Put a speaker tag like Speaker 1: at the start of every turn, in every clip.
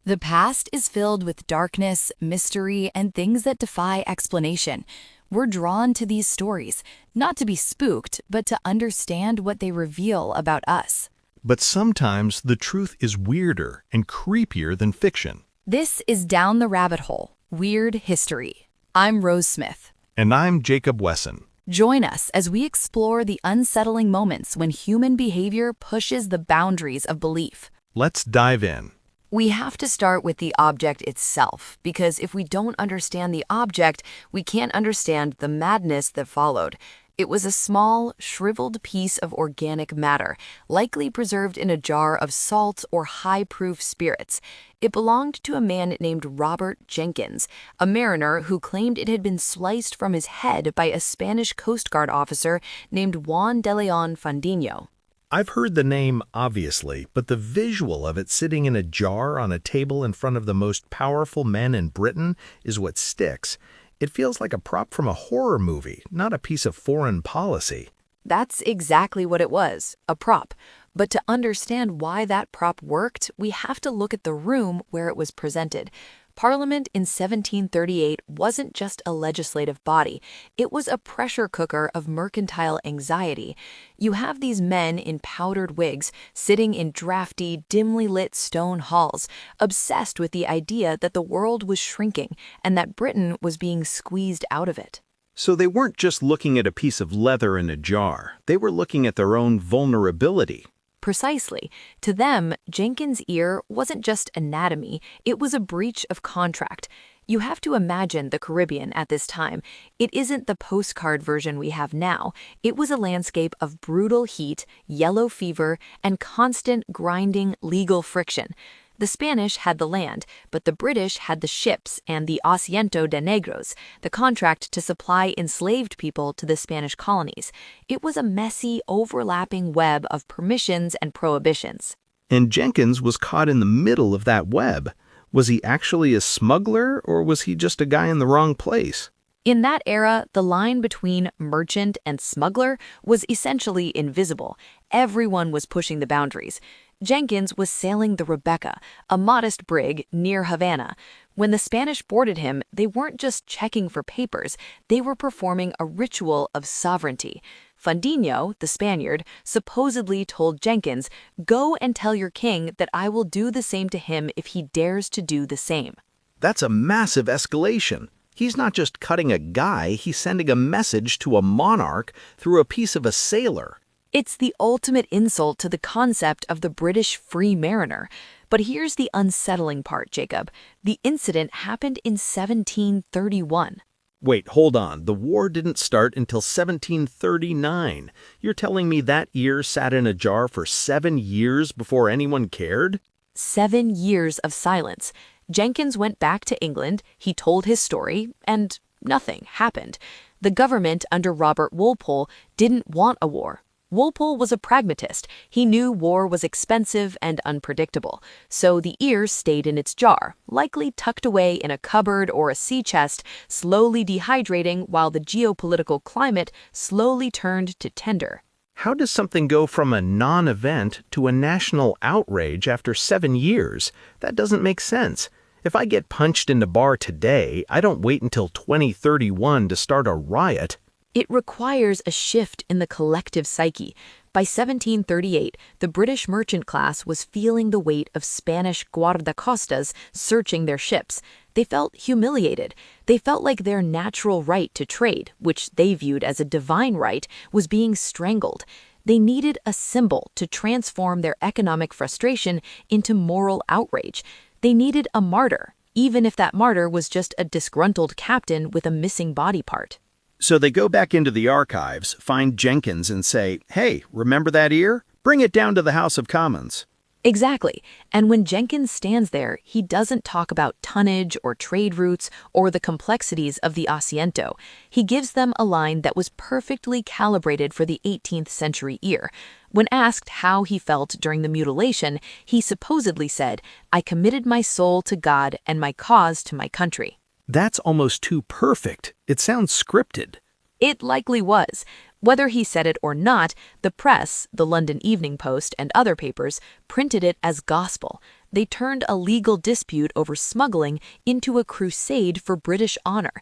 Speaker 1: The past is filled with darkness, mystery, and things that defy explanation. We're drawn to these stories, not to be spooked, but to understand what they reveal about us.
Speaker 2: But sometimes the truth is weirder and creepier than fiction.
Speaker 1: This is Down the Rabbit Hole, Weird History. I'm Rose Smith.
Speaker 2: And I'm Jacob Wesson.
Speaker 1: Join us as we explore the unsettling moments when human behavior pushes the boundaries of belief.
Speaker 2: Let's dive in.
Speaker 1: We have to start with the object itself, because if we don't understand the object, we can't understand the madness that followed. It was a small, shriveled piece of organic matter, likely preserved in a jar of salt or high-proof spirits. It belonged to a man named Robert Jenkins, a mariner who claimed it had been sliced from his head by a Spanish Coast Guard officer named Juan de Leon Fandino.
Speaker 2: I've heard the name, obviously, but the visual of it sitting in a jar on a table in front of the most powerful men in Britain is what sticks. It feels like a prop from a horror movie, not a piece of foreign policy.
Speaker 1: That's exactly what it was, a prop. But to understand why that prop worked, we have to look at the room where it was presented. Parliament in 1738 wasn't just a legislative body. It was a pressure cooker of mercantile anxiety. You have these men in powdered wigs sitting in drafty, dimly lit stone halls, obsessed with the idea that the world was shrinking and that Britain was being squeezed out of it.
Speaker 2: So they weren't just looking at a piece of leather in a jar. They were looking at their own vulnerability.
Speaker 1: Precisely. To them, Jenkin's ear wasn't just anatomy, it was a breach of contract. You have to imagine the Caribbean at this time. It isn't the postcard version we have now. It was a landscape of brutal heat, yellow fever, and constant grinding legal friction. The Spanish had the land, but the British had the ships and the Asiento de Negros, the contract to supply enslaved people to the Spanish colonies. It was a messy, overlapping web of permissions and prohibitions.
Speaker 2: And Jenkins was caught in the middle of that web. Was he actually a smuggler, or was he just a guy in the wrong place?
Speaker 1: In that era, the line between merchant and smuggler was essentially invisible. Everyone was pushing the boundaries. Jenkins was sailing the Rebecca, a modest brig near Havana. When the Spanish boarded him, they weren't just checking for papers, they were performing a ritual of sovereignty. Fandino, the Spaniard, supposedly told Jenkins, "Go and tell your king that I will do the same to him if he dares to do the same."
Speaker 2: That's a massive escalation. He's not just cutting a guy, he's sending a message to a monarch through a piece of a sailor.
Speaker 1: It's the ultimate insult to the concept of the British free mariner. But here's the unsettling part, Jacob. The incident happened in 1731.
Speaker 2: Wait, hold on. The war didn't start until 1739. You're telling me that ear sat in a jar for 7 years before anyone cared?
Speaker 1: 7 years of silence. Jenkins went back to England, he told his story, and nothing happened. The government under Robert Walpole didn't want a war. Walpole was a pragmatist. He knew war was expensive and unpredictable, so the ear stayed in its jar, likely tucked away in a cupboard or a sea chest, slowly dehydrating while the geopolitical climate slowly turned to tinder.
Speaker 2: How does something go from a non-event to a national outrage after 7 years? That doesn't make sense. If I get punched in the bar today, I don't wait until 2031 to start a riot.
Speaker 1: It requires a shift in the collective psyche. By 1738, the British merchant class was feeling the weight of Spanish guardacostas searching their ships. They felt humiliated. They felt like their natural right to trade, which they viewed as a divine right, was being strangled. They needed a symbol to transform their economic frustration into moral outrage. They needed a martyr, even if that martyr was just a disgruntled captain with a missing body part.
Speaker 2: So they go back into the archives, find Jenkins and say, "Hey, remember that ear? Bring it down to the House of Commons."
Speaker 1: Exactly. And when Jenkins stands there, he doesn't talk about tonnage or trade routes or the complexities of the Asiento. He gives them a line that was perfectly calibrated for the 18th century ear. When asked how he felt during the mutilation, he supposedly said, "I committed my soul to God and my cause to my country."
Speaker 2: That's almost too perfect. It sounds scripted.
Speaker 1: It likely was. Whether he said it or not, the press, the London Evening Post and other papers, printed it as gospel. They turned a legal dispute over smuggling into a crusade for British honor.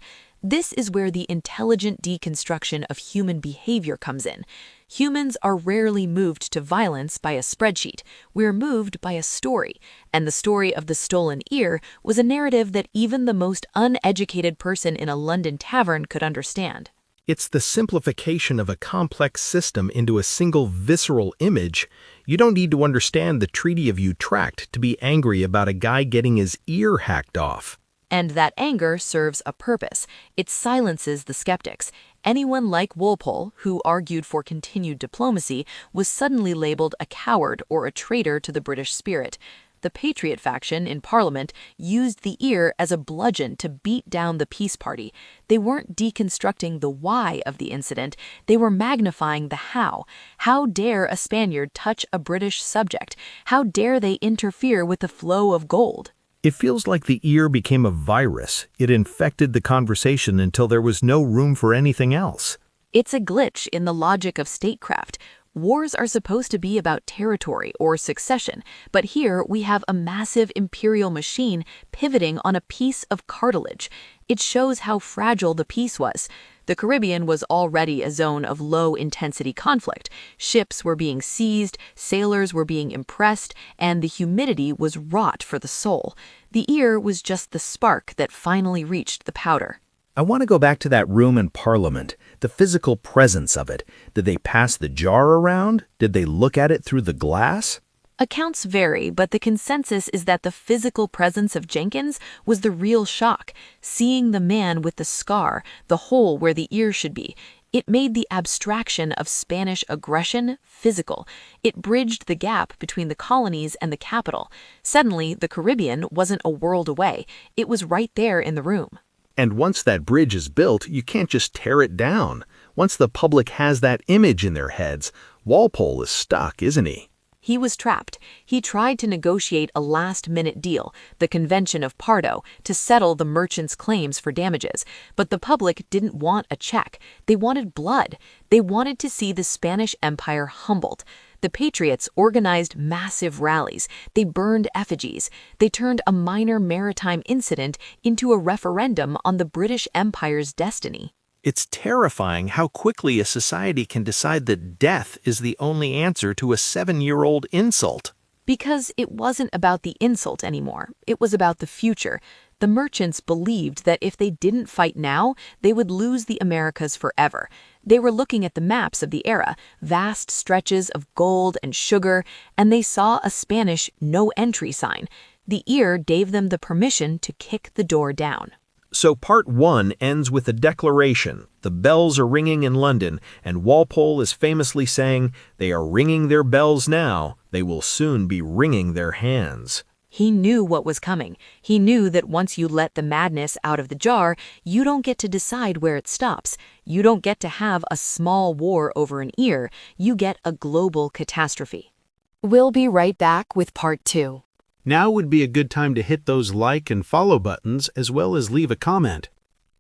Speaker 1: This is where the intelligent deconstruction of human behavior comes in. Humans are rarely moved to violence by a spreadsheet. We're moved by a story. And the story of the stolen ear was a narrative that even the most uneducated person in a London tavern could understand.
Speaker 2: It's the simplification of a complex system into a single visceral image. You don't need to understand the Treaty of Utrecht to be angry about a guy getting his ear hacked off.
Speaker 1: And that anger serves a purpose. It silences the skeptics. Anyone like Walpole, who argued for continued diplomacy, was suddenly labeled a coward or a traitor to the British spirit. The Patriot faction in Parliament used the ear as a bludgeon to beat down the peace party. They weren't deconstructing the why of the incident, they were magnifying the how. How dare a Spaniard touch a British subject? How dare they interfere with the flow of gold?
Speaker 2: It feels like the ear became a virus. It infected the conversation until there was no room for anything else.
Speaker 1: It's a glitch in the logic of statecraft. Wars are supposed to be about territory or succession, but here we have a massive imperial machine pivoting on a piece of cartilage. It shows how fragile the peace was. The Caribbean was already a zone of low-intensity conflict. Ships were being seized, sailors were being impressed, and the humidity was rot for the soul. The ear was just the spark that finally reached the powder.
Speaker 2: I want to go back to that room in Parliament, the physical presence of it. Did they pass the jar around? Did they look at it through the glass?
Speaker 1: Accounts vary, but the consensus is that the physical presence of Jenkins was the real shock. Seeing the man with the scar, the hole where the ear should be, it made the abstraction of Spanish aggression physical. It bridged the gap between the colonies and the capital. Suddenly, the Caribbean wasn't a world away. It was right there in the room.
Speaker 2: And once that bridge is built, you can't just tear it down. Once the public has that image in their heads, Walpole is stuck, isn't he?
Speaker 1: He was trapped. He tried to negotiate a last-minute deal, the Convention of Pardo, to settle the merchants' claims for damages. But the public didn't want a check. They wanted blood. They wanted to see the Spanish Empire humbled. The Patriots organized massive rallies. They burned effigies. They turned a minor maritime incident into a referendum on the British Empire's destiny.
Speaker 2: It's terrifying how quickly a society can decide that death is the only answer to a 7-year-old insult.
Speaker 1: Because it wasn't about the insult anymore. It was about the future. The merchants believed that if they didn't fight now, they would lose the Americas forever. They were looking at the maps of the era, vast stretches of gold and sugar, and they saw a Spanish no-entry sign. The ear gave them the permission to kick the door down.
Speaker 2: So part 1 ends with a declaration. The bells are ringing in London, and Walpole is famously saying, "They are ringing their bells now. They will soon be wringing their hands."
Speaker 1: He knew what was coming. He knew that once you let the madness out of the jar, you don't get to decide where it stops. You don't get to have a small war over an ear. You get a global catastrophe. We'll be right back with part 2.
Speaker 3: Now would be a good time to hit those like and follow buttons as well as leave a comment.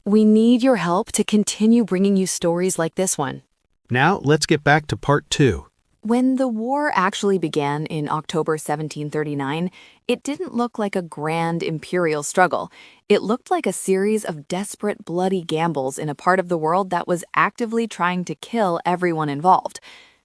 Speaker 1: We need your help to continue bringing you stories like this one.
Speaker 3: Now let's get back to part 2.
Speaker 1: When the war actually began in October 1739, it didn't look like a grand imperial struggle. It looked like a series of desperate, bloody gambles in a part of the world that was actively trying to kill everyone involved.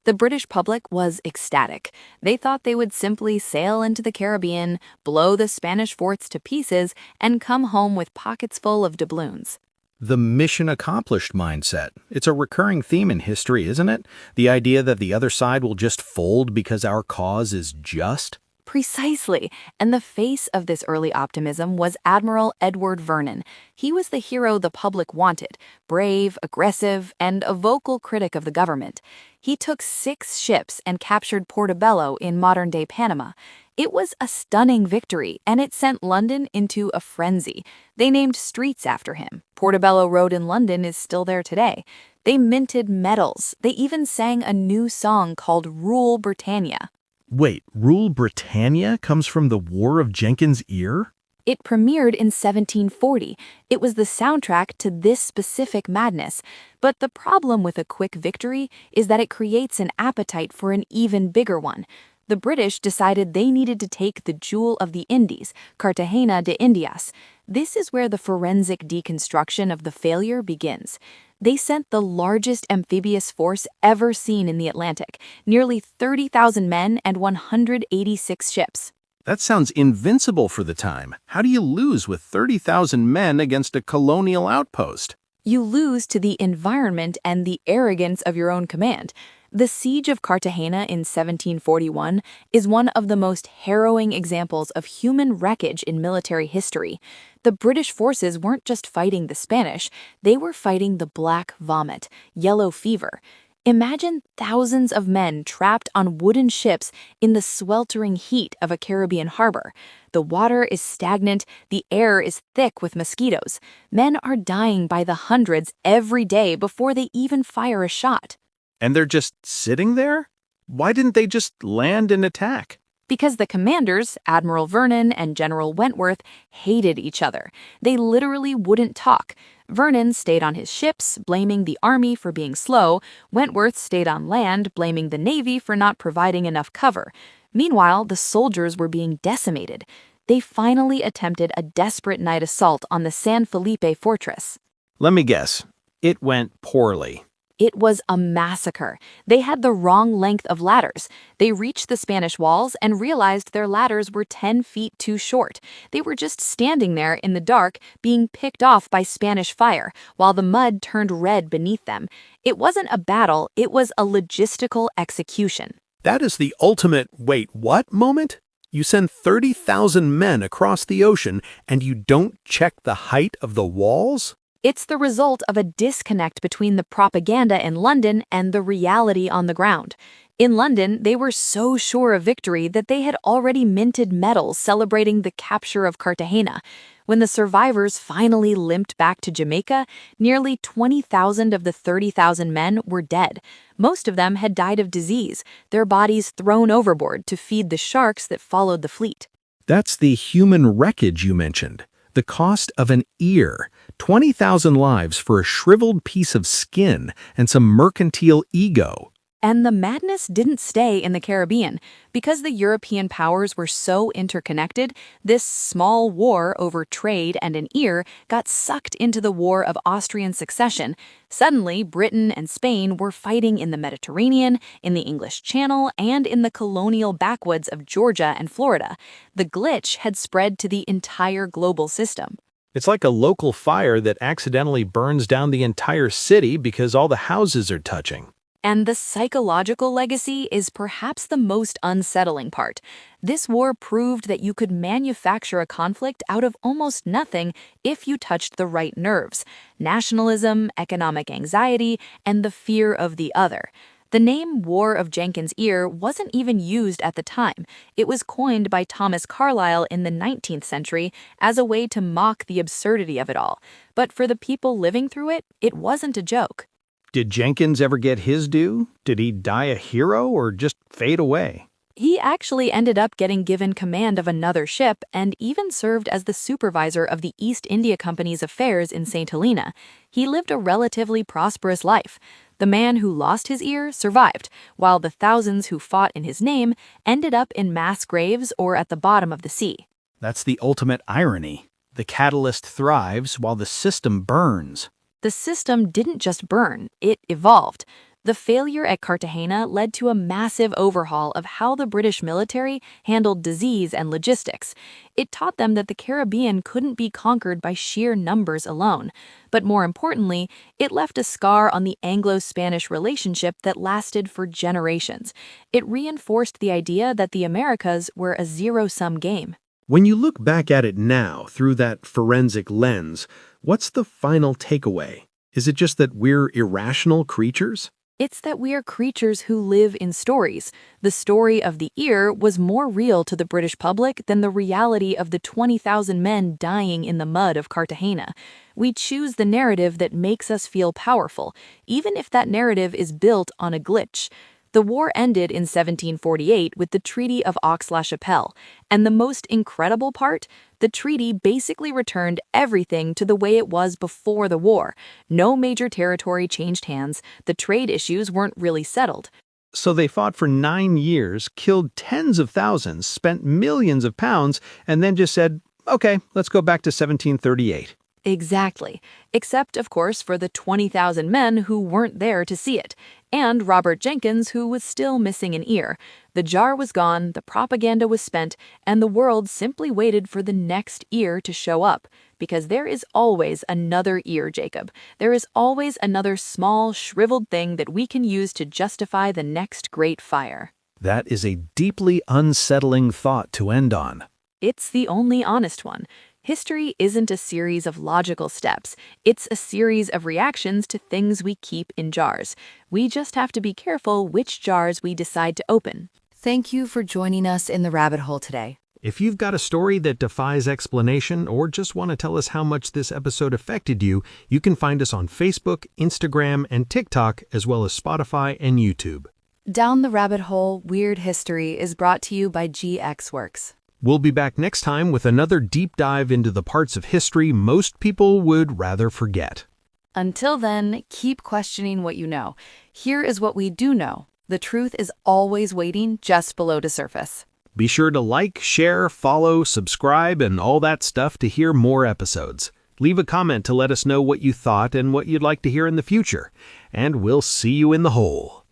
Speaker 1: The British public was ecstatic. They thought they would simply sail into the Caribbean, blow the Spanish forts to pieces, and come home with pockets full of doubloons.
Speaker 2: The mission accomplished mindset. It's a recurring theme in history, isn't it? The idea that the other side will just fold because our cause is just.
Speaker 1: Precisely. And the face of this early optimism was Admiral Edward Vernon. He was the hero the public wanted, brave, aggressive, and a vocal critic of the government. He took 6 ships and captured Portobello in modern-day Panama. It was a stunning victory, and it sent London into a frenzy. They named streets after him. Portobello Road in London is still there today. They minted medals. They even sang a new song called Rule Britannia.
Speaker 2: Wait, Rule Britannia comes from the War of Jenkin's Ear?
Speaker 1: It premiered in 1740. It was the soundtrack to this specific madness. But the problem with a quick victory is that it creates an appetite for an even bigger one. The British decided they needed to take the jewel of the Indies, Cartagena de Indias. This is where the forensic deconstruction of the failure begins. They sent the largest amphibious force ever seen in the Atlantic, nearly 30,000 men and 186 ships.
Speaker 3: That sounds invincible for the time. How do you lose with 30,000 men against a colonial outpost?
Speaker 1: You lose to the environment and the arrogance of your own command. The Siege of Cartagena in 1741 is one of the most harrowing examples of human wreckage in military history. The British forces weren't just fighting the Spanish, they were fighting the Black Vomit, yellow fever. Imagine thousands of men trapped on wooden ships in the sweltering heat of a Caribbean harbor. The water is stagnant, the air is thick with mosquitoes. Men are dying by the hundreds every day before they even fire a shot.
Speaker 3: And they're just sitting there? Why didn't they just land and attack?
Speaker 1: Because the commanders, Admiral Vernon and General Wentworth, hated each other. They literally wouldn't talk. Vernon stayed on his ships, blaming the army for being slow. Wentworth stayed on land, blaming the navy for not providing enough cover. Meanwhile, the soldiers were being decimated. They finally attempted a desperate night assault on the San Felipe fortress.
Speaker 3: Let me guess. It went poorly.
Speaker 1: It was a massacre. They had the wrong length of ladders. They reached the Spanish walls and realized their ladders were 10 feet too short. They were just standing there in the dark, being picked off by Spanish fire, while the mud turned red beneath them. It wasn't a battle, it was a logistical execution.
Speaker 3: That is the ultimate wait, what moment? You send 30,000 men across the ocean and you don't check the height of the walls?
Speaker 1: It's the result of a disconnect between the propaganda in London and the reality on the ground. In London, they were so sure of victory that they had already minted medals celebrating the capture of Cartagena. When the survivors finally limped back to Jamaica, nearly 20,000 of the 30,000 men were dead. Most of them had died of disease, their bodies thrown overboard to feed the sharks that followed the fleet.
Speaker 2: That's the human wreckage you mentioned. The cost of an ear, 20,000 lives for a shriveled piece of skin and some mercantile ego.
Speaker 1: And the madness didn't stay in the Caribbean. Because the European powers were so interconnected, this small war over trade and an ear got sucked into the War of Austrian Succession. Suddenly, Britain and Spain were fighting in the Mediterranean, in the English Channel, and in the colonial backwoods of Georgia and Florida. The glitch had spread to the entire global system.
Speaker 3: It's like a local fire that accidentally burns down the entire city because all the houses are touching.
Speaker 1: And the psychological legacy is perhaps the most unsettling part. This war proved that you could manufacture a conflict out of almost nothing if you touched the right nerves: nationalism, economic anxiety, and the fear of the other. The name War of Jenkin's Ear wasn't even used at the time. It was coined by Thomas Carlyle in the 19th century as a way to mock the absurdity of it all. But for the people living through it, it wasn't a joke.
Speaker 3: Did Jenkins ever get his due? Did he die a hero or just fade away?
Speaker 1: He actually ended up getting given command of another ship and even served as the supervisor of the East India Company's affairs in St. Helena. He lived a relatively prosperous life. The man who lost his ear survived, while the thousands who fought in his name ended up in mass graves or at the bottom of the sea.
Speaker 3: That's the ultimate irony. The catalyst thrives while the system burns.
Speaker 1: The system didn't just burn, it evolved. The failure at Cartagena led to a massive overhaul of how the British military handled disease and logistics. It taught them that the Caribbean couldn't be conquered by sheer numbers alone. But more importantly, it left a scar on the Anglo-Spanish relationship that lasted for generations. It reinforced the idea that the Americas were a zero-sum game.
Speaker 2: When you look back at it now through that forensic lens, what's the final takeaway? Is it just that we're irrational creatures?
Speaker 1: It's that we are creatures who live in stories. The story of the ear was more real to the British public than the reality of the 20,000 men dying in the mud of Cartagena. We choose the narrative that makes us feel powerful, even if that narrative is built on a glitch. The war ended in 1748 with the Treaty of Aix-la-Chapelle, and the most incredible part, the treaty basically returned everything to the way it was before the war. No major territory changed hands, the trade issues weren't really settled.
Speaker 3: So they fought for 9 years, killed tens of thousands, spent millions of pounds, and then just said, okay, let's go back to 1738.
Speaker 1: Exactly. Except, of course, for the 20,000 men who weren't there to see it, and Robert Jenkins, who was still missing an ear. The jar was gone, the propaganda was spent, and the world simply waited for the next ear to show up. Because there is always another ear, Jacob. There is always another small, shriveled thing that we can use to justify the next great fire.
Speaker 3: That is a deeply unsettling thought to end on.
Speaker 1: It's the only honest one. History isn't a series of logical steps. It's a series of reactions to things we keep in jars. We just have to be careful which jars we decide to open. Thank you for joining us in the rabbit hole today.
Speaker 2: If you've got a story that defies explanation or just want to tell us how much this episode affected you, you can find us on Facebook, Instagram, and TikTok, as well as Spotify and YouTube.
Speaker 1: Down the Rabbit Hole, Weird History is brought to you by GX Works.
Speaker 2: We'll be back next time with another deep dive into the parts of history most people would rather forget.
Speaker 1: Until then, keep questioning what you know. Here is what we do know. The truth is always waiting just below the surface.
Speaker 2: Be sure to like, share, follow, subscribe, and all that stuff to hear more episodes. Leave a comment to let us know what you thought and what you'd like to hear in the future. And we'll see you in the hole.